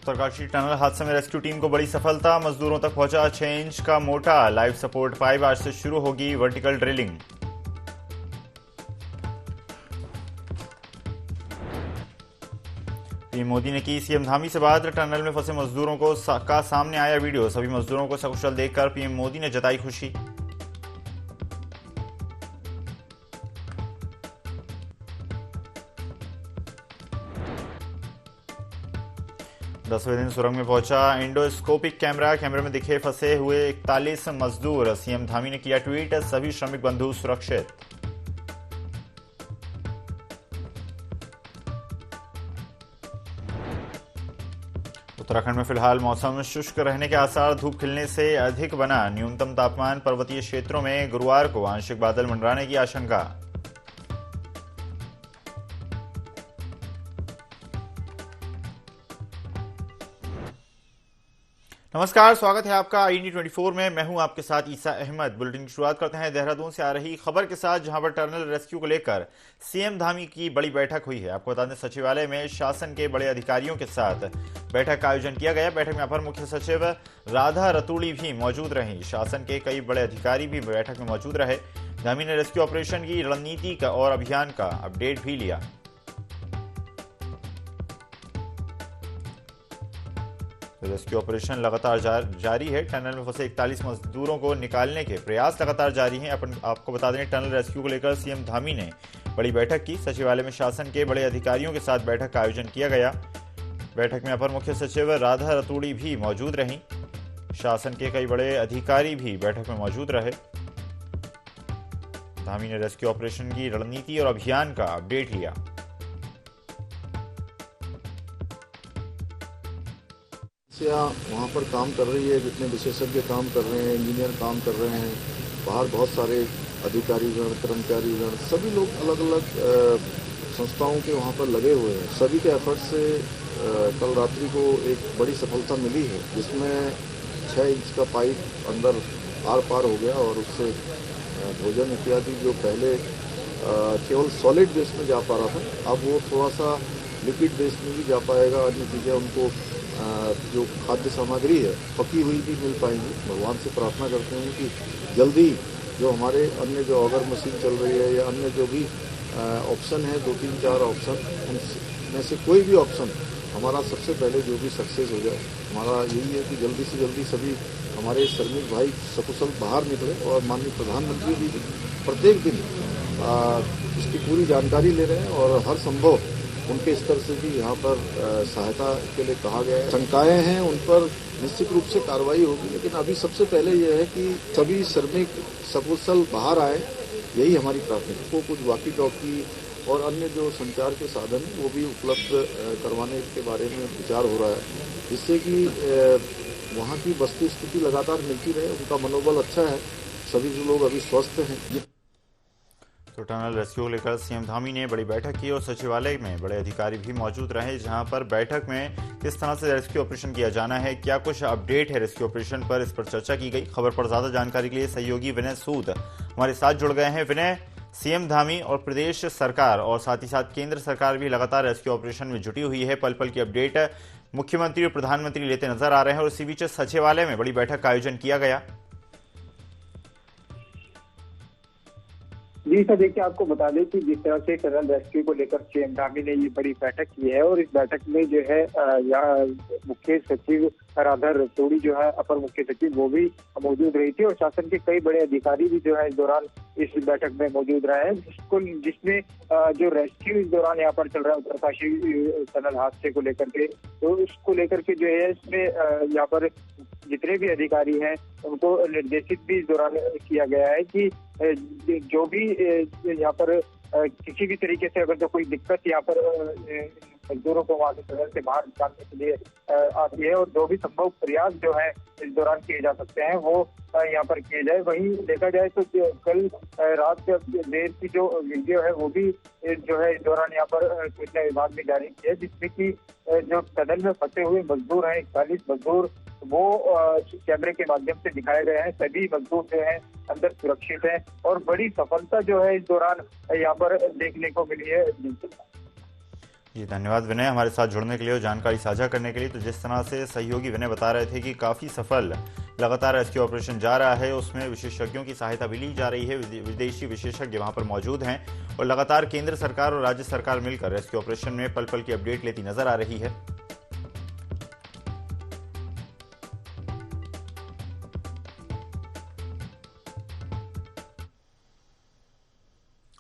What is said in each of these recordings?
Uttarkashi tunnel हादसे में rescue team को बड़ी सफलता, मजदूरों तक पहुंचा 6 इंच का मोटा लाइफ सपोर्ट पाइप। आज से शुरू होगी वर्टिकल ड्रिलिंग। पीएम मोदी ने की सीएम धामी से बात, टनल में फंसे मजदूरों का सामने आया वीडियो। सभी मजदूरों को सकुशल देखकर पीएम मोदी ने जताई खुशी। 10वें दिन सुरंग में पहुंचा एंडोस्कोपिक कैमरे में दिखे फंसे हुए 41 मजदूर। सीएम धामी ने किया ट्वीट, सभी श्रमिक बंधु सुरक्षित। उत्तराखंड में फिलहाल मौसम शुष्क रहने के आसार, धूप खिलने से अधिक बना न्यूनतम तापमान। पर्वतीय क्षेत्रों में गुरुवार को आंशिक बादल मंडराने की आशंका। नमस्कार, स्वागत है आपका IND24 में। मैं हूं आपके साथ ईसा अहमद। बुलेटिन की शुरुआत करते हैं देहरादून से आ रही खबर के साथ, जहां पर टनल रेस्क्यू को लेकर सीएम धामी की बड़ी बैठक हुई है। आपको बता दें, सचिवालय में शासन के बड़े अधिकारियों के साथ बैठक का आयोजन किया गया। बैठक में अपर मुख्य सचिव राधा रतूड़ी भी मौजूद रहीं। शासन के कई बड़े अधिकारी भी बैठक में मौजूद रहे। धामी ने रेस्क्यू ऑपरेशन की रणनीति का और अभियान का अपडेट भी लिया। रेस्क्यू ऑपरेशन लगातार जारी है। टनल में फंसे 41 मजदूरों को निकालने के प्रयास लगातार जारी हैं। आपको बता दें, टनल रेस्क्यू को लेकर सीएम धामी ने बड़ी बैठक की। सचिवालय में शासन के बड़े अधिकारियों के साथ बैठक का आयोजन किया गया। बैठक में अपर मुख्य सचिव राधा रतूड़ी भी मौजूद रहीं। शासन के कई बड़े अधिकारी भी बैठक में मौजूद रहे। धामी ने रेस्क्यू ऑपरेशन की रणनीति और अभियान का अपडेट लिया। वहाँ पर काम कर रही है, जितने विशेषज्ञ काम कर रहे हैं, इंजीनियर काम कर रहे हैं, बाहर बहुत सारे अधिकारीगण, कर्मचारीगण, सभी लोग अलग अलग संस्थाओं के वहाँ पर लगे हुए हैं। सभी के एफर्ट से कल रात्रि को एक बड़ी सफलता मिली है, जिसमें 6 इंच का पाइप अंदर आर पार हो गया और उससे भोजन इत्यादि जो पहले केवल सॉलिड बेस में जा पा रहा था, अब वो थोड़ा सा लिक्विड बेस में भी जा पाएगा। अन्य चीज़ें उनको जो खाद्य सामग्री है पकी हुई भी मिल पाएंगी। भगवान से प्रार्थना करते हैं कि जल्दी जो हमारे अन्य जो ऑगर मशीन चल रही है या अन्य जो भी ऑप्शन है, 2-3-4 ऑप्शन, उनमें से कोई भी ऑप्शन हमारा सबसे पहले जो भी सक्सेस हो जाए। हमारा यही है कि जल्दी से जल्दी सभी हमारे श्रमिक भाई सकुशल बाहर निकले। और माननीय प्रधानमंत्री जी प्रत्येक दिन इसकी पूरी जानकारी ले रहे हैं और हर संभव उनके स्तर से भी यहाँ पर सहायता के लिए कहा गया है। शंकाएं हैं उन पर निश्चित रूप से कार्रवाई होगी, लेकिन अभी सबसे पहले यह है कि सभी श्रमिक सकुशल बाहर आए, यही हमारी प्राथमिकता। को कुछ वॉकी टॉकी और अन्य जो संचार के साधन वो भी उपलब्ध करवाने के बारे में विचार हो रहा है, जिससे कि वहाँ की वस्तु स्थिति लगातार मिलती रहे, उनका मनोबल अच्छा है, सभी जो लोग अभी स्वस्थ हैं। तो टनल रेस्क्यू को लेकर सीएम धामी ने बड़ी बैठक की और सचिवालय में बड़े अधिकारी भी मौजूद रहे, जहां पर बैठक में किस तरह से रेस्क्यू ऑपरेशन किया जाना है, क्या कुछ अपडेट है रेस्क्यू ऑपरेशन पर, इस पर चर्चा की गई। खबर पर ज्यादा जानकारी के लिए सहयोगी विनय सूद हमारे साथ जुड़ गए हैं। विनय, सीएम धामी और प्रदेश सरकार और साथ ही साथ केंद्र सरकार भी लगातार रेस्क्यू ऑपरेशन में जुटी हुई है। पल पल की अपडेट मुख्यमंत्री और प्रधानमंत्री लेते नजर आ रहे हैं और इसी बीच सचिवालय में बड़ी बैठक का आयोजन किया गया। जी सर, देखिए आपको बता दें कि जिस तरह से टनल रेस्क्यू को लेकर सीएम धामी ने ये बड़ी बैठक की है और इस बैठक में जो है यहाँ मुख्य सचिव राधा रतूड़ी जो है अपर मुख्य सचिव वो भी मौजूद रही थी और शासन के कई बड़े अधिकारी भी जो है इस दौरान इस बैठक में मौजूद रहे हैं, जिसमें जो रेस्क्यू इस दौरान यहाँ पर चल रहा है उत्तरकाशी टनल हादसे को लेकर के, तो उसको लेकर के जो है इसमें यहाँ पर जितने भी अधिकारी हैं उनको निर्देशित भी इस दौरान किया गया है कि जो भी यहाँ पर किसी भी तरीके से अगर तो कोई दिक्कत यहाँ पर मजदूरों को वहां से बाहर निकालने के लिए आती है और जो भी संभव प्रयास जो है इस दौरान किए जा सकते हैं वो यहाँ पर किए जाए। वहीं देखा जाए तो कल रात देर की जो वीडियो है वो भी जो है इस दौरान यहाँ पर सूचना विभाग ने जारी की है, जिसमें कि जो टनल में फंसे हुए मजदूर हैं 41 मजदूर, वो कैमरे के माध्यम से दिखाए गए हैं। सभी मजदूर जो हैं अंदर सुरक्षित हैं और बड़ी सफलता जो है इस दौरान यहाँ पर देखने को मिली है। जी धन्यवाद विनय, हमारे साथ जुड़ने के लिए और जानकारी साझा करने के लिए। तो जिस तरह से सहयोगी विनय बता रहे थे कि काफ़ी सफल लगातार रेस्क्यू ऑपरेशन जा रहा है, उसमें विशेषज्ञों की सहायता भी ली जा रही है। विदेशी विशेषज्ञ वहां पर मौजूद हैं और लगातार केंद्र सरकार और राज्य सरकार मिलकर रेस्क्यू ऑपरेशन में पल पल की अपडेट लेती नजर आ रही है।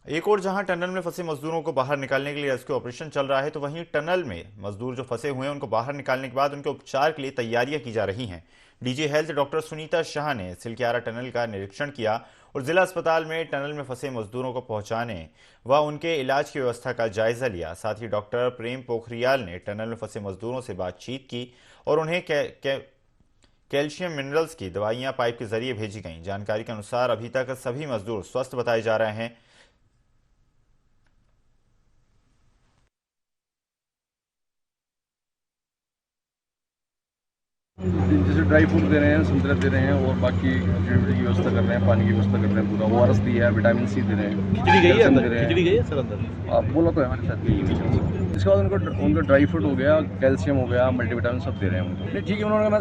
एक और जहां टनल में फंसे मजदूरों को बाहर निकालने के लिए रेस्क्यू ऑपरेशन चल रहा है, तो वहीं टनल में मजदूर जो फंसे हुए हैं उनको बाहर निकालने के बाद उनके उपचार के लिए तैयारियां की जा रही हैं। DG health doctor Sunita Shah ने सिलक्यारा टनल का निरीक्षण किया और जिला अस्पताल में टनल में फंसे मजदूरों को पहुंचाने व उनके इलाज की व्यवस्था का जायजा लिया। साथ ही डॉक्टर प्रेम पोखरियाल ने टनल में फंसे मजदूरों से बातचीत की और उन्हें कैल्शियम मिनरल्स की दवाइयां पाइप के जरिए भेजी गईं। जानकारी के अनुसार अभी तक सभी मजदूर स्वस्थ बताए जा रहे हैं। जैसे ड्राई फ्रूट दे रहे हैं, संतरे दे रहे हैं और बाकी की व्यवस्था कर रहे हैं, पानी की व्यवस्था कर रहे हैं, पूरा ORS दिया है, विटामिन C दे रहे हैं, खिचड़ी गई है अंदर, दे रहे हैं। खिचड़ी गई है सर अंदर। आप बोला तो है हमारे साथ गई। इसके बाद उनका ड्राई फ्रूट हो गया, कैल्शियम हो गया, मल्टीविटामिन सब दे रहे हैं उनको। नहीं ठीक है, उन्होंने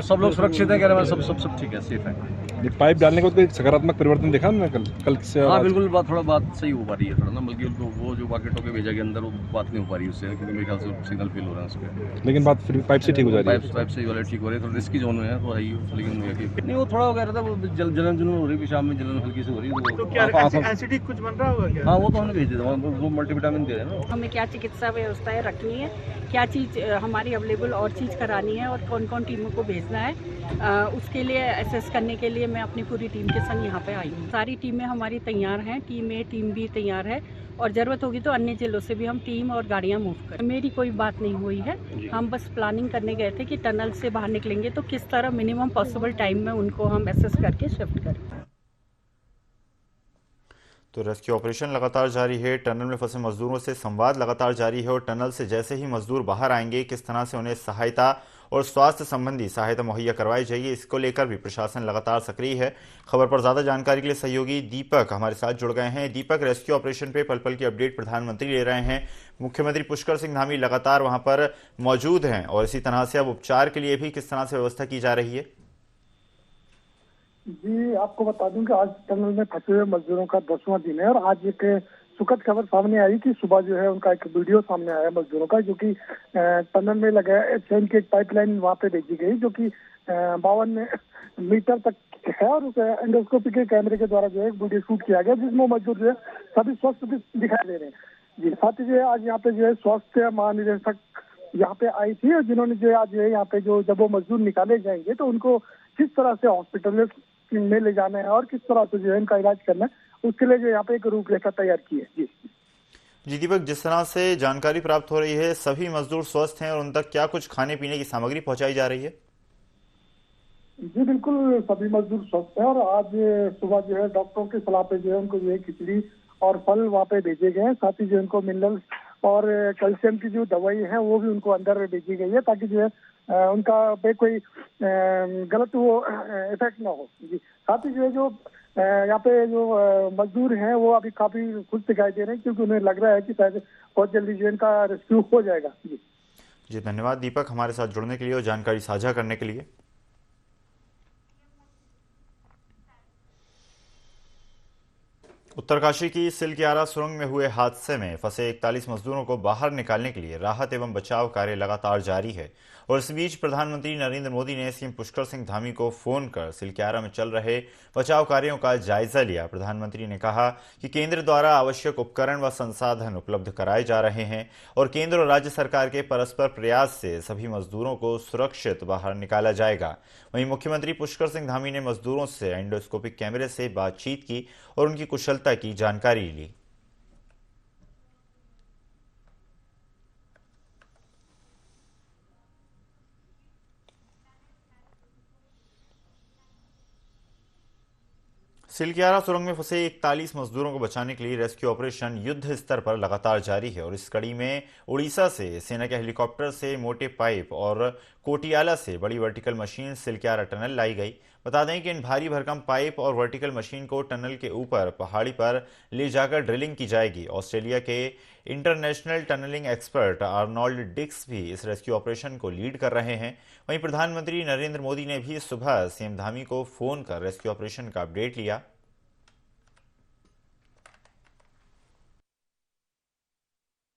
सब लोग सुरक्षित है, कह रहे हैं सब ठीक है, सेफ है। ये पाइप डालने के बाद कोई सकारात्मक परिवर्तन देखा ना कल से? हाँ बिल्कुल, बात सही हो पा रही है थोड़ा ना, बल्कि उनको वो जो बाकेटों के भेजा गया अंदर वो बात नहीं हो पा रही उससे, क्योंकि मेरे ख्याल से सिग्नल फेल हो रहा है उसके। लेकिन बात फिर पाइप से ठीक हो जा रही है? पाइप से वाले ठीक हो रहे हैं, थोड़ा रिस्की जोन में है तो आई हो, लेकिन नहीं वो थोड़ा हो गया था, वो जलन जुलन हो रही है, शाम में जलन हल्की से हो रही है। तो क्या एसिडिक कुछ बन रहा होगा क्या? हाँ वो तो हमने भेज दिया, वो मल्टीविटामिन दे रहे हैं ना। हमें क्या चिकित्सा व्यवस्थाएं रखनी है, क्या चीज़ हमारी अवेलेबल और चीज़ करानी है और कौन कौन टीमों को भेजना है, उसके लिए असेस करने के लिए मैं अपनी पूरी टीम के संग यहाँ पे आई हूँ। सारी टीमें हमारी तैयार हैं, टीम A टीम B तैयार है और ज़रूरत होगी तो अन्य जिलों से भी हम टीम और गाड़ियाँ मूव करें। मेरी कोई बात नहीं हुई है, हम बस प्लानिंग करने गए थे कि टनल से बाहर निकलेंगे तो किस तरह मिनिमम पॉसिबल टाइम में उनको हम असेस करके शिफ्ट करें। तो रेस्क्यू ऑपरेशन लगातार जारी है, टनल में फंसे मजदूरों से संवाद लगातार जारी है और टनल से जैसे ही मजदूर बाहर आएंगे किस तरह से उन्हें सहायता और स्वास्थ्य संबंधी सहायता मुहैया करवाई जाएगी, इसको लेकर भी प्रशासन लगातार सक्रिय है। खबर पर ज्यादा जानकारी के लिए सहयोगी दीपक हमारे साथ जुड़ गए हैं। दीपक, रेस्क्यू ऑपरेशन पे पल पल की अपडेट प्रधानमंत्री ले रहे हैं, मुख्यमंत्री पुष्कर सिंह धामी लगातार वहां पर मौजूद हैं और इसी तरह से अब उपचार के लिए भी किस तरह से व्यवस्था की जा रही है? जी आपको बता दूं कि आज टनल में फंसे हुए मजदूरों का 10वां दिन है और आज एक सुखद खबर सामने आई कि सुबह जो है उनका एक वीडियो सामने आया मजदूरों का, जो कि टनल में लगा चैन की एक पाइपलाइन वहां पे भेजी गई जो कि 52 मीटर तक है और उस एंडोस्कोपी के कैमरे के द्वारा जो है वीडियो शूट किया गया, जिसमें मजदूर जो है सभी स्वस्थ दिखाई दे रहे हैं। जी साथ ही जो है आज यहाँ पे जो है स्वास्थ्य महानिदेशक यहाँ पे आई थी और जिन्होंने जो आज यहाँ पे जब वो मजदूर निकाले जाएंगे तो उनको किस तरह से हॉस्पिटल में ले जाना है और किस तरह से जो है इनका इलाज करना है, उसके लिए जो यहाँ पे एक रूपरेखा तैयार की है। जी दीपक, जिस तरह से जानकारी प्राप्त हो रही है सभी मजदूर स्वस्थ हैं और उन तक क्या कुछ खाने पीने की सामग्री पहुंचाई जा रही है? जी बिल्कुल, सभी मजदूर स्वस्थ हैं और आज सुबह जो है डॉक्टरों की सलाह पे जो है उनको जो है खिचड़ी और फल वहाँ पे भेजे गए हैं। साथ ही जो उनको मिनरल्स और कैल्शियम की जो दवाई है वो भी उनको अंदर भेजी गई है ताकि जो है उनका पे कोई गलत वो इफेक्ट ना हो। जी साथ ही जो है जो यहाँ पे जो मजदूर हैं वो अभी काफी खुश दिखाई दे रहे हैं क्योंकि उन्हें लग रहा है कि शायद बहुत जल्दी जो इनका रेस्क्यू हो जाएगा। जी धन्यवाद दीपक, हमारे साथ जुड़ने के लिए और जानकारी साझा करने के लिए। उत्तरकाशी की सिलक्यारा सुरंग में हुए हादसे में फंसे 41 मजदूरों को बाहर निकालने के लिए राहत एवं बचाव कार्य लगातार जारी है और इस बीच प्रधानमंत्री नरेंद्र मोदी ने सीएम पुष्कर सिंह धामी को फोन कर सिलक्यारा में चल रहे बचाव कार्यों का जायजा लिया। प्रधानमंत्री ने कहा कि केंद्र द्वारा आवश्यक उपकरण व संसाधन उपलब्ध कराए जा रहे हैं और केंद्र और राज्य सरकार के परस्पर प्रयास से सभी मजदूरों को सुरक्षित बाहर निकाला जाएगा। वहीं मुख्यमंत्री पुष्कर सिंह धामी ने मजदूरों से एंडोस्कोपिक कैमरे से बातचीत की और उनकी कुशलता की जानकारी ली। सिलक्यारा सुरंग में फंसे 41 मजदूरों को बचाने के लिए रेस्क्यू ऑपरेशन युद्ध स्तर पर लगातार जारी है और इस कड़ी में उड़ीसा से सेना के हेलीकॉप्टर से मोटे पाइप और कोटियाला से बड़ी वर्टिकल मशीन सिलक्यारा टनल लाई गई। बता दें कि इन भारी भरकम पाइप और वर्टिकल मशीन को टनल के ऊपर पहाड़ी पर ले जाकर ड्रिलिंग की जाएगी। ऑस्ट्रेलिया के international tunnelling expert Arnold Dix भी इस रेस्क्यू ऑपरेशन को लीड कर रहे हैं। वहीं प्रधानमंत्री नरेंद्र मोदी ने भी सुबह सीएम धामी को फोन कर रेस्क्यू ऑपरेशन का अपडेट लिया।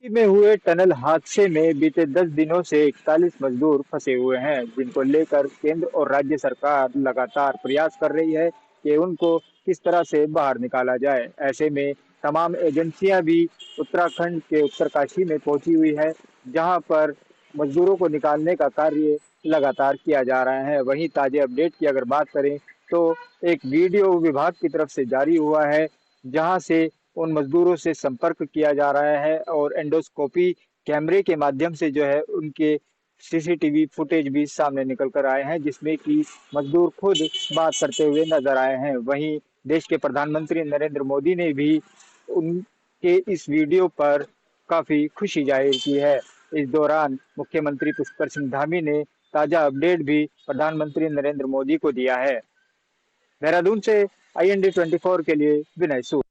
में हुए टनल हादसे में बीते 10 दिनों से 41 मजदूर फंसे हुए हैं, जिनको लेकर केंद्र और राज्य सरकार लगातार प्रयास कर रही है कि उनको किस तरह से बाहर निकाला जाए। ऐसे में तमाम एजेंसियां भी उत्तराखंड के उत्तरकाशी में पहुंची हुई है, जहां पर मजदूरों को निकालने का कार्य लगातार किया जा रहा है। वहीं ताजे अपडेट की अगर बात करें तो एक वीडियो विभाग की तरफ से जारी हुआ है, जहां से उन मजदूरों से संपर्क किया जा रहा है और एंडोस्कोपी कैमरे के माध्यम से जो है उनके सीसीटीवी फुटेज भी सामने निकल कर आए हैं, जिसमें कि मजदूर खुद बात करते हुए नजर आए हैं। वहीं देश के प्रधानमंत्री नरेंद्र मोदी ने भी उनके इस वीडियो पर काफी खुशी जाहिर की है। इस दौरान मुख्यमंत्री पुष्कर सिंह धामी ने ताजा अपडेट भी प्रधानमंत्री नरेंद्र मोदी को दिया है। देहरादून से IND 24 के लिए विनय सूद।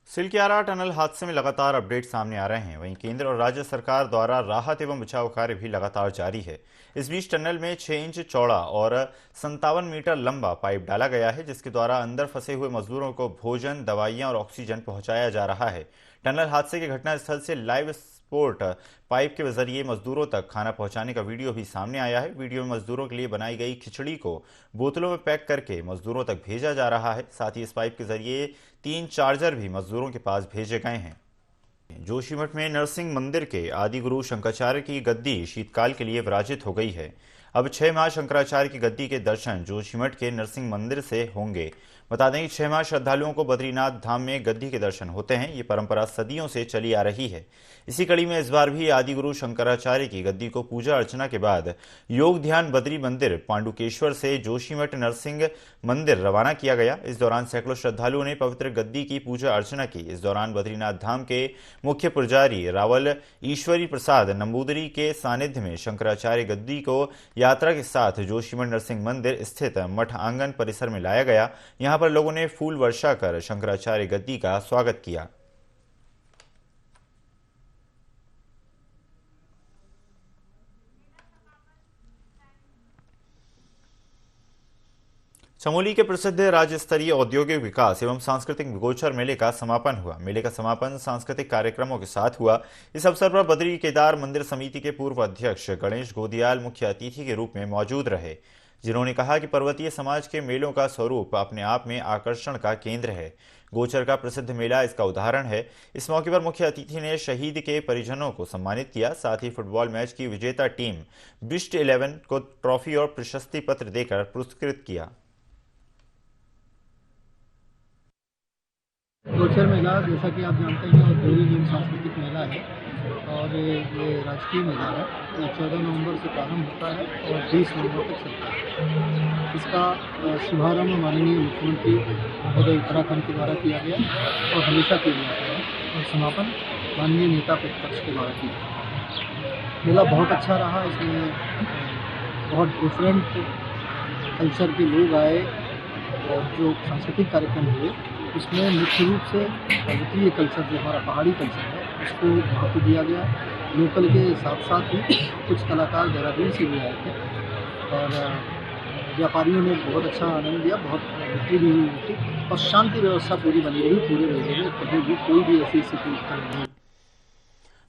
सिलक्यारा टनल हादसे में लगातार अपडेट सामने आ रहे हैं। वहीं केंद्र और राज्य सरकार द्वारा राहत एवं बचाव कार्य भी लगातार जारी है। इस बीच टनल में 6 इंच चौड़ा और 57 मीटर लंबा पाइप डाला गया है, जिसके द्वारा अंदर फंसे हुए मजदूरों को भोजन, दवाइयां और ऑक्सीजन पहुंचाया जा रहा है। टनल हादसे के घटनास्थल से लाइव सपोर्ट पाइप के जरिए मजदूरों तक खाना पहुंचाने का वीडियो भी सामने आया है। वीडियो में मजदूरों के लिए बनाई गई खिचड़ी को बोतलों में पैक करके मजदूरों तक भेजा जा रहा है। साथ ही इस पाइप के जरिए 3 चार्जर भी मजदूरों के पास भेजे गए हैं। जोशीमठ में नरसिंह मंदिर के आदि गुरु शंकराचार्य की गद्दी शीतकाल के लिए विराजित हो गई है। अब 6 माह शंकराचार्य की गद्दी के दर्शन जोशीमठ के नरसिंह मंदिर से होंगे। बता दें कि 6 माह श्रद्धालुओं को बद्रीनाथ धाम में गद्दी के दर्शन होते हैं। ये परंपरा सदियों से चली आ रही है। इसी कड़ी में इस बार भी आदि गुरु शंकराचार्य की गद्दी को पूजा अर्चना के बाद योग ध्यान बद्री मंदिर पांडुकेश्वर से जोशीमठ नरसिंह मंदिर रवाना किया गया। इस दौरान सैकड़ों श्रद्धालुओं ने पवित्र गद्दी की पूजा अर्चना की। इस दौरान बद्रीनाथ धाम के मुख्य पुजारी रावल ईश्वरी प्रसाद नंबूदरी के सानिध्य में शंकराचार्य गद्दी को यात्रा के साथ जोशीमठ नरसिंह मंदिर स्थित मठ आंगन परिसर में लाया गया। यहाँ पर लोगों ने फूल वर्षा कर शंकराचार्य गद्दी का स्वागत किया। चमोली के प्रसिद्ध राज्य स्तरीय औद्योगिक विकास एवं सांस्कृतिक गोचर मेले का समापन हुआ। मेले का समापन सांस्कृतिक कार्यक्रमों के साथ हुआ। इस अवसर पर बद्री केदार मंदिर समिति के पूर्व अध्यक्ष गणेश गोदियाल मुख्य अतिथि के रूप में मौजूद रहे, जिन्होंने कहा कि पर्वतीय समाज के मेलों का स्वरूप अपने आप में आकर्षण का केंद्र है। गोचर का प्रसिद्ध मेला इसका उदाहरण है। इस मौके पर मुख्य अतिथि ने शहीद के परिजनों को सम्मानित किया। साथ ही फुटबॉल मैच की विजेता टीम बिस्ट 11 को ट्रॉफी और प्रशस्ति पत्र देकर पुरस्कृत किया। गोचर मेला जैसा कि आप जानते हैं औद्योगिक एवं सांस्कृतिक मेला है और ये राजकीय मेला है। ये 14 नवंबर से प्रारंभ होता है और 20 नवंबर तक चलता है। इसका शुभारंभ माननीय मुख्यमंत्री महोदय उत्तराखंड के द्वारा किया गया और हमेशा किया जाता है, और समापन माननीय नेता प्रतिपक्ष के द्वारा किया गया। मेला बहुत अच्छा रहा। इसमें बहुत डिफरेंट कल्चर के लोग आए और जो सांस्कृतिक कार्यक्रम हुए उसमें मुख्य रूप से पर्वतीय कल्चर जो हमारा पहाड़ी कल्चर है उसको महत्व दिया गया। लोकल के साथ साथ ही कुछ कलाकार देहरादून से भी आए थे और व्यापारियों ने बहुत अच्छा आनंद लिया। बहुत बिक्री भी हुई थी और शांति व्यवस्था पूरी बनी रही पूरे मेले में। कभी भी कोई भी ऐसी स्थिति नहीं।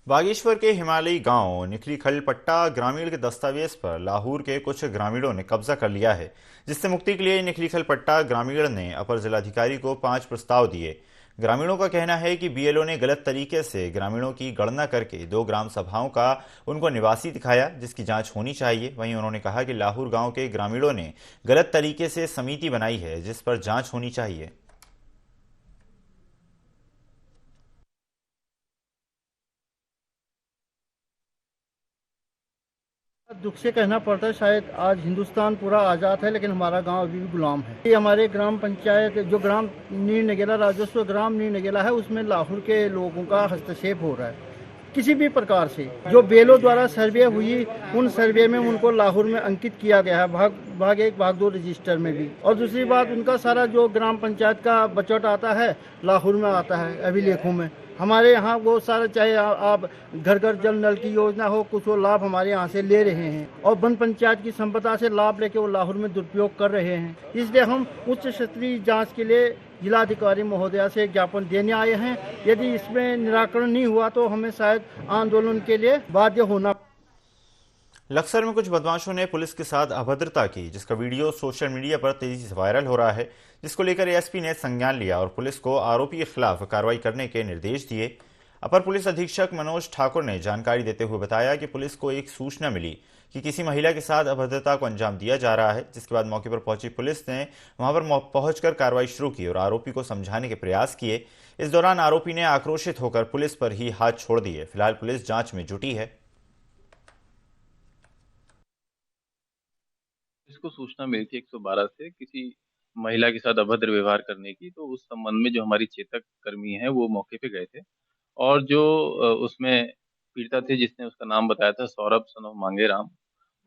बागेश्वर के हिमालयी गांव निखली खलपट्टा ग्रामीण के दस्तावेज पर लाहौर के कुछ ग्रामीणों ने कब्जा कर लिया है, जिससे मुक्ति के लिए निखली खलपट्टा ग्रामीण ने अपर जिलाधिकारी को 5 प्रस्ताव दिए। ग्रामीणों का कहना है कि बीएलओ ने गलत तरीके से ग्रामीणों की गणना करके 2 ग्राम सभाओं का उनको निवासी दिखाया, जिसकी जांच होनी चाहिए। वहीं उन्होंने कहा कि लाहौर गांव के ग्रामीणों ने गलत तरीके से समिति बनाई है, जिस पर जांच होनी चाहिए। दुख से कहना पड़ता है, शायद आज हिंदुस्तान पूरा आज़ाद है लेकिन हमारा गांव अभी भी गुलाम है। ये हमारे ग्राम पंचायत जो ग्राम नीर नगेला राजस्व ग्राम नीर नगेला है उसमें लाहौर के लोगों का हस्तक्षेप हो रहा है किसी भी प्रकार से। जो बेलो द्वारा सर्वे हुई उन सर्वे में उनको लाहौर में अंकित किया गया है। भाग 1 भाग 2 रजिस्टर में भी। और दूसरी बात, उनका सारा जो ग्राम पंचायत का बजट आता है लाहौर में आता है अभिलेखों में। हमारे यहाँ वो सारा, चाहे आप घर घर जल नल की योजना हो, कुछ वो लाभ हमारे यहाँ से ले रहे हैं और वन पंचायत की संपदा से लाभ लेके वो लाहौर में दुरुपयोग कर रहे हैं। इसलिए हम उच्च स्तरीय जांच के लिए जिलाधिकारी महोदया से ज्ञापन देने आए हैं। यदि इसमें निराकरण नहीं हुआ तो हमें शायद आंदोलन के लिए बाध्य होना। लक्सर में कुछ बदमाशों ने पुलिस के साथ अभद्रता की, जिसका वीडियो सोशल मीडिया पर तेजी से वायरल हो रहा है, जिसको लेकर एएसपी ने संज्ञान लिया और पुलिस को आरोपी के खिलाफ कार्रवाई करने के निर्देश दिए। अपर पुलिस अधीक्षक मनोज ठाकुर ने जानकारी देते हुए बताया कि पुलिस को एक सूचना मिली कि किसी महिला के साथ अभद्रता को अंजाम दिया जा रहा है, जिसके बाद मौके पर पहुंची पुलिस ने वहां पर पहुंचकर कार्रवाई शुरू की और आरोपी को समझाने के प्रयास किए। इस दौरान आरोपी ने आक्रोशित होकर पुलिस पर ही हाथ छोड़ दिए। फिलहाल पुलिस जांच में जुटी है। इसको सूचना मिली थी 112 से किसी महिला के साथ अभद्र व्यवहार करने की, तो उस संबंध में जो हमारी चेतक कर्मी है वो मौके पे गए थे और जो उसमें पीड़िता थे जिसने उसका नाम बताया था सौरभ सन ऑफ मांगेराम,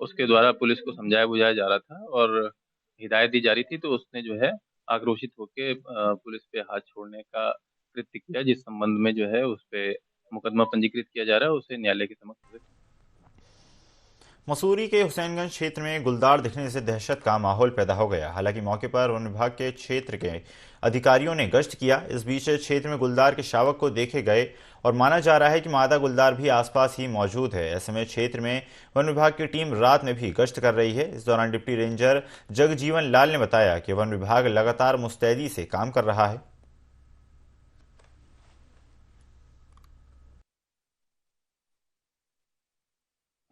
उसके द्वारा पुलिस को समझाया बुझाया जा रहा था और हिदायत दी जा रही थी, तो उसने जो है आक्रोशित होकर पुलिस पे हाथ छोड़ने का कृत्य किया, जिस संबंध में जो है उस पे मुकदमा पंजीकृत किया जा रहा है, उसे न्यायालय के समक्ष। मसूरी के हुसैनगंज क्षेत्र में गुलदार दिखने से दहशत का माहौल पैदा हो गया। हालांकि मौके पर वन विभाग के क्षेत्र के अधिकारियों ने गश्त किया। इस बीच क्षेत्र में गुलदार के शावक को देखे गए और माना जा रहा है कि मादा गुलदार भी आसपास ही मौजूद है। ऐसे में क्षेत्र में वन विभाग की टीम रात में भी गश्त कर रही है। इस दौरान डिप्टी रेंजर जगजीवन लाल ने बताया कि वन विभाग लगातार मुस्तैदी से काम कर रहा है।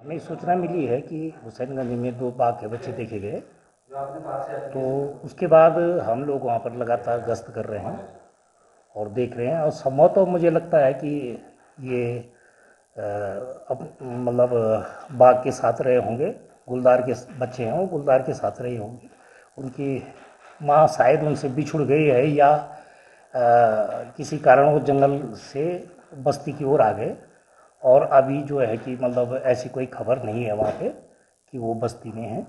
हमें सूचना मिली है कि हुसैनगंज में 2 बाघ के बच्चे देखे गए, तो उसके बाद हम लोग वहाँ पर लगातार गश्त कर रहे हैं और देख रहे हैं और संभवतः मुझे लगता है कि ये मतलब बाघ के साथ रहे होंगे, गुलदार के बच्चे हैं वो गुलदार के साथ रहे होंगे। उनकी माँ शायद उनसे बिछुड़ गई है या किसी कारण वो जंगल से बस्ती की ओर आ गए और अभी जो है कि मतलब ऐसी कोई खबर नहीं है वहाँ पे कि वो बस्ती में है।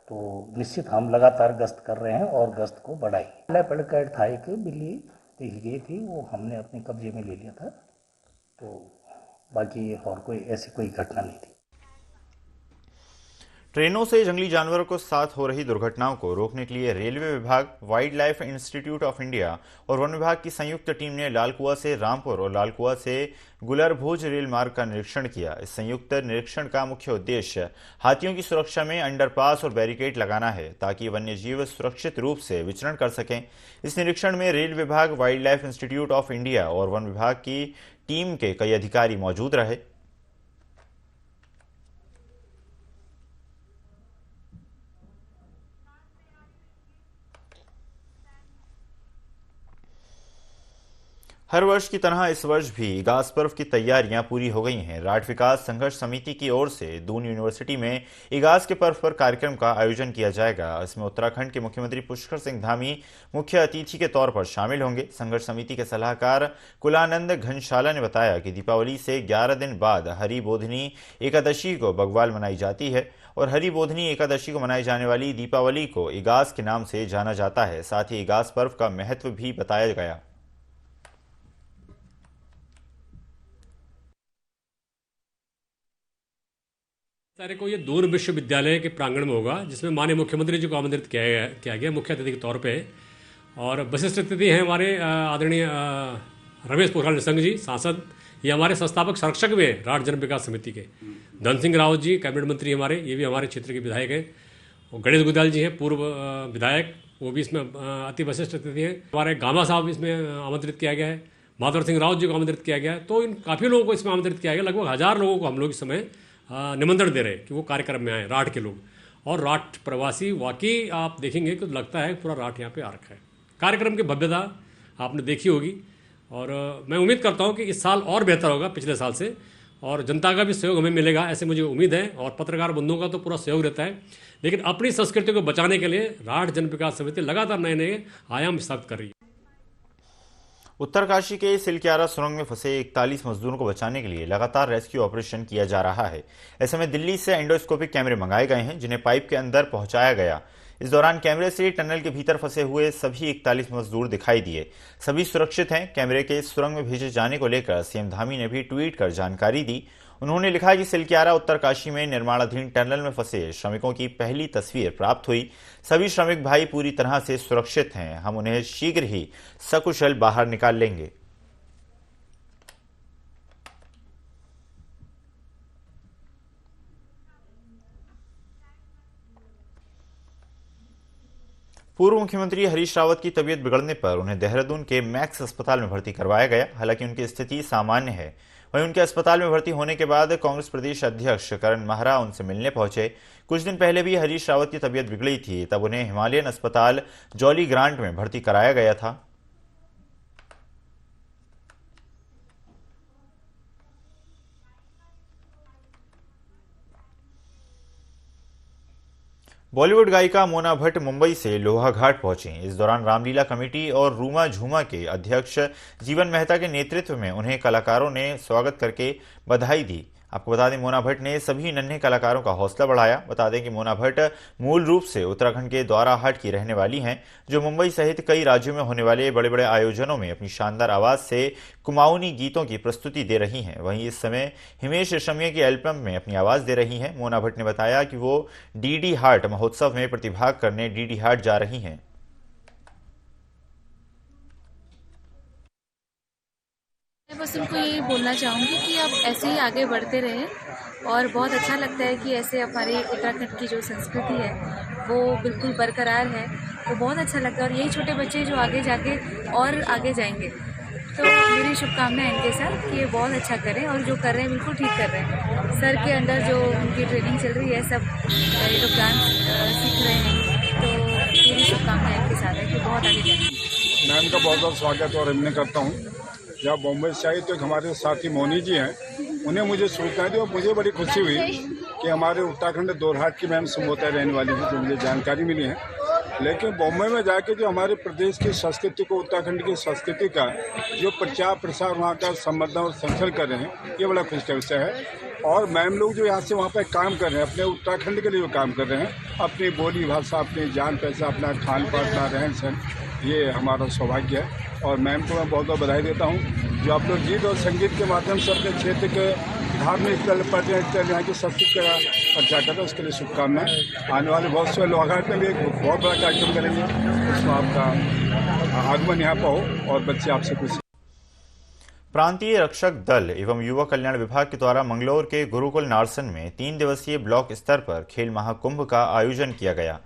तो निश्चित हम लगातार गश्त कर रहे हैं और गश्त को बढ़ाई। लेपर्ड कैट था, एक बिल्ली देखी गई थी, वो हमने अपने कब्जे में ले लिया था, तो बाकी और कोई ऐसी कोई घटना नहीं थी। ट्रेनों से जंगली जानवरों के साथ हो रही दुर्घटनाओं को रोकने के लिए रेलवे विभाग, wild life institute of India और वन विभाग की संयुक्त टीम ने लालकुआ से रामपुर और लालकुआ से गुलरभुज रेल मार्ग का निरीक्षण किया। इस संयुक्त निरीक्षण का मुख्य उद्देश्य हाथियों की सुरक्षा में अंडरपास और बैरिकेड लगाना है, ताकि वन्यजीव सुरक्षित रूप से विचरण कर सकें। इस निरीक्षण में रेल विभाग, wild life institute of India और वन विभाग की टीम के कई अधिकारी मौजूद रहे। हर वर्ष की तरह इस वर्ष भी इगास पर्व की तैयारियां पूरी हो गई हैं। राठ विकास संघर्ष समिति की ओर से दून यूनिवर्सिटी में इगास के पर्व पर कार्यक्रम का आयोजन किया जाएगा। इसमें उत्तराखंड के मुख्यमंत्री पुष्कर सिंह धामी मुख्य अतिथि के तौर पर शामिल होंगे। संघर्ष समिति के सलाहकार कुलानंद घनशाला ने बताया कि दीपावली से 11 दिन बाद हरि बोधनी एकादशी को बग्वाल मनाई जाती है और हरि बोधनी एकादशी को मनाई जाने वाली दीपावली को इगास के नाम से जाना जाता है। साथ ही इगास पर्व का महत्व भी बताया गया। तारीख को ये दून विश्वविद्यालय के प्रांगण में होगा, जिसमें माननीय मुख्यमंत्री जी को आमंत्रित किया गया मुख्य अतिथि के तौर पे। और विशिष्ट अतिथि हैं हमारे आदरणीय रमेश पोखरियाल निशंक जी, सांसद। ये हमारे संस्थापक संरक्षक भी हैं राठ जन विकास समिति के। धन सिंह रावत जी कैबिनेट मंत्री हमारे, ये भी हमारे क्षेत्र के विधायक हैं। और गणेश गुदाल जी हैं पूर्व विधायक, वो भी इसमें अति विशिष्ट अतिथि हैं। हमारे गामा साहब इसमें आमंत्रित किया गया है। माधवर सिंह रावत जी को आमंत्रित किया गया है। तो इन काफ़ी लोगों को इसमें आमंत्रित किया गया। लगभग 1000 लोगों को हम लोग इस समय निमंत्रण दे रहे हैं कि वो कार्यक्रम में आए, राठ के लोग और राठ प्रवासी। वाकई आप देखेंगे कि लगता है पूरा राठ यहाँ पे आ रखा है। कार्यक्रम की भव्यता आपने देखी होगी और मैं उम्मीद करता हूँ कि इस साल और बेहतर होगा पिछले साल से, और जनता का भी सहयोग हमें मिलेगा, ऐसे मुझे उम्मीद है। और पत्रकार बंधुओं का तो पूरा सहयोग रहता है। लेकिन अपनी संस्कृति को बचाने के लिए राठ जन विकास समिति लगातार नए नए आयाम स्थापित कर रही है। उत्तरकाशी के सिलक्यारा सुरंग में फंसे 41 मजदूरों को बचाने के लिए लगातार रेस्क्यू ऑपरेशन किया जा रहा है। ऐसे में दिल्ली से एंडोस्कोपिक कैमरे मंगाए गए हैं, जिन्हें पाइप के अंदर पहुंचाया गया। इस दौरान कैमरे से टनल के भीतर फंसे हुए सभी 41 मजदूर दिखाई दिए। सभी सुरक्षित हैं। कैमरे के सुरंग में भेजे जाने को लेकर सीएम धामी ने भी ट्वीट कर जानकारी दी। उन्होंने लिखा कि सिलक्यारा उत्तरकाशी में निर्माणाधीन टनल में फंसे श्रमिकों की पहली तस्वीर प्राप्त हुई। सभी श्रमिक भाई पूरी तरह से सुरक्षित हैं। हम उन्हें शीघ्र ही सकुशल बाहर निकाल लेंगे। पूर्व मुख्यमंत्री हरीश रावत की तबीयत बिगड़ने पर उन्हें देहरादून के मैक्स अस्पताल में भर्ती करवाया गया। हालांकि उनकी स्थिति सामान्य है। वहीं उनके अस्पताल में भर्ती होने के बाद कांग्रेस प्रदेश अध्यक्ष करण महरा उनसे मिलने पहुंचे। कुछ दिन पहले भी हरीश रावत की तबीयत बिगड़ी थी, तब उन्हें हिमालयन अस्पताल जॉली ग्रांट में भर्ती कराया गया था। बॉलीवुड गायिका मोना भट्ट मुंबई से लोहाघाट पहुंची। इस दौरान रामलीला कमेटी और रूमा झूमा के अध्यक्ष जीवन मेहता के नेतृत्व में उन्हें कलाकारों ने स्वागत करके बधाई दी। आपको बता दें, मोना भट्ट ने सभी नन्हे कलाकारों का हौसला बढ़ाया। बता दें कि मोना भट्ट मूल रूप से उत्तराखंड के द्वाराहाट की रहने वाली हैं, जो मुंबई सहित कई राज्यों में होने वाले बड़े बड़े आयोजनों में अपनी शानदार आवाज से कुमाऊनी गीतों की प्रस्तुति दे रही हैं। वहीं इस समय हिमेश रेशमिया की एल्बम में अपनी आवाज दे रही हैं। मोना भट्ट ने बताया कि वो डीडी हार्ट महोत्सव में प्रतिभाग करने डीडी हार्ट जा रही हैं। मैं बस उनको यही बोलना चाहूँगी कि आप ऐसे ही आगे बढ़ते रहें और बहुत अच्छा लगता है कि ऐसे हमारे उत्तराखंड की जो संस्कृति है वो बिल्कुल बरकरार है। वो बहुत अच्छा लगता है और यही छोटे बच्चे जो आगे जाके और आगे जाएंगे, तो मेरी शुभकामनाएं इनके साथ कि ये बहुत अच्छा करें और जो कर रहे हैं बिल्कुल ठीक कर रहे हैं। सर के अंदर जो उनकी ट्रेनिंग चल रही है, सब ये लोग डांस सीख रहे हैं, तो मेरी शुभकामनाएं इनके साथ है कि बहुत आगे जाएंगे। मैं इनका बहुत बहुत स्वागत और अभिनंदन करता हूँ। जब बॉम्बे से आई तो हमारे साथी मोनी जी हैं, उन्हें मुझे सूचना दी और मुझे बड़ी खुशी हुई कि हमारे उत्तराखंड द्वाराहाट की मैम संबोता रहने वाली थी, जो मुझे जानकारी मिली है। लेकिन बॉम्बे में जाके जो हमारे प्रदेश की संस्कृति को, उत्तराखंड की संस्कृति का जो प्रचार प्रसार, वहाँ का संवर्धन और संरक्षण कर रहे हैं, ये बड़ा खुशी का विषय है। और मैम लोग जो यहाँ से वहाँ पर काम कर रहे हैं, अपने उत्तराखंड के लिए काम कर रहे हैं, अपनी बोली भाषा, अपनी जान पहचान, अपना खान पान, अपना रहन सहन, ये हमारा सौभाग्य है। और मैम को मैं बहुत बहुत बधाई देता हूँ जो आप लोग गीत और संगीत के माध्यम से अपने क्षेत्र के धार्मिक स्थल, पर्यटन स्थल, यहाँ की संस्कृति का प्रचार करते हैं, उसके लिए शुभकामनाएं। आने वाले बहुत से लोहाघाट में भी एक बहुत बड़ा कार्यक्रम करेंगे, उसमें आपका आगमन यहाँ पर हो और बच्चे आपसे खुश। प्रांतीय रक्षक दल एवं युवा कल्याण विभाग के द्वारा मंगलौर के गुरुकुल नारसन में 3 दिवसीय ब्लॉक स्तर पर खेल महाकुंभ का आयोजन किया गया,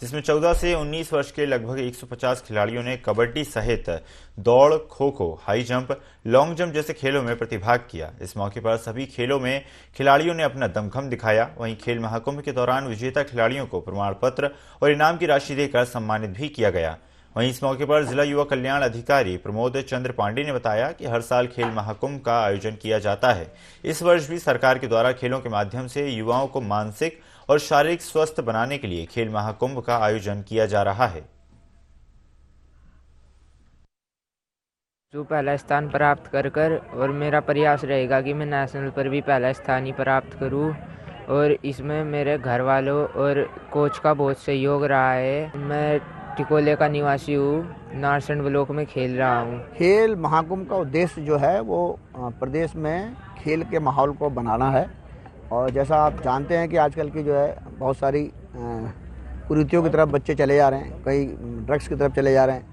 जिसमें 14 से 19 वर्ष के लगभग 150 खिलाड़ियों ने कबड्डी सहित दौड़, kho kho, high jump, long jump जैसे खेलों में प्रतिभाग किया। इस मौके पर सभी खेलों में खिलाड़ियों ने अपना दमखम दिखाया। वहीं खेल महाकुंभ के दौरान विजेता खिलाड़ियों को प्रमाण पत्र और इनाम की राशि देकर सम्मानित भी किया गया। वहीं इस मौके पर जिला युवा कल्याण अधिकारी प्रमोद चंद्र पांडे ने बताया कि हर साल खेल महाकुंभ का आयोजन किया जाता है। इस वर्ष भी सरकार के द्वारा खेलों के माध्यम से युवाओं को मानसिक और शारीरिक स्वस्थ बनाने के लिए खेल महाकुंभ का आयोजन किया जा रहा है। जो पहला स्थान प्राप्त कर और मेरा प्रयास रहेगा कि मैं नेशनल पर भी पहला स्थान ही प्राप्त करूं, और इसमें मेरे घर वालों और कोच का बहुत सहयोग रहा है। मैं टिकोले का निवासी हूँ, नारसन ब्लॉक में खेल रहा हूँ। खेल महाकुंभ का उद्देश्य जो है वो प्रदेश में खेल के माहौल को बनाना है। और जैसा आप जानते हैं कि आजकल की जो है बहुत सारी कुरीतियों की तरफ बच्चे चले जा रहे हैं, कई ड्रग्स की तरफ चले जा रहे हैं,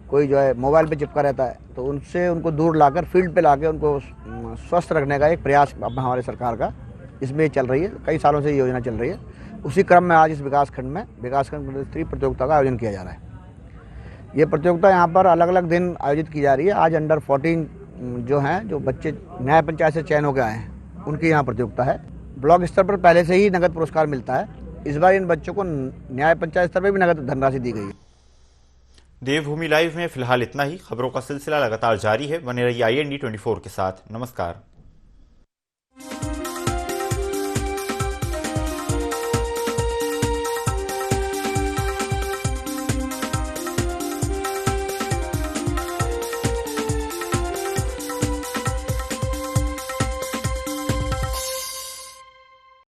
कोई जो है मोबाइल पे चिपका रहता है, तो उनसे उनको दूर लाकर फील्ड पे लाकर उनको स्वस्थ रखने का एक प्रयास अब हमारे सरकार का इसमें चल रही है। कई सालों से ये योजना चल रही है। उसी क्रम में आज इस विकासखंड स्तरीय प्रतियोगिता का आयोजन किया जा रहा है। ये प्रतियोगिता यहाँ पर अलग अलग दिन आयोजित की जा रही है। आज अंडर 14 जो हैं, जो बच्चे न्याय पंचायत से चयन होकर आए हैं, उनकी यहाँ प्रतियोगिता है। ब्लॉक स्तर पर पहले से ही नगद पुरस्कार मिलता है। इस बार इन बच्चों को न्याय पंचायत स्तर पर भी नगद धनराशि दी गई है। देवभूमि लाइव में फिलहाल इतना ही। खबरों का सिलसिला लगातार जारी है। बने रहिए IND 24 के साथ। नमस्कार।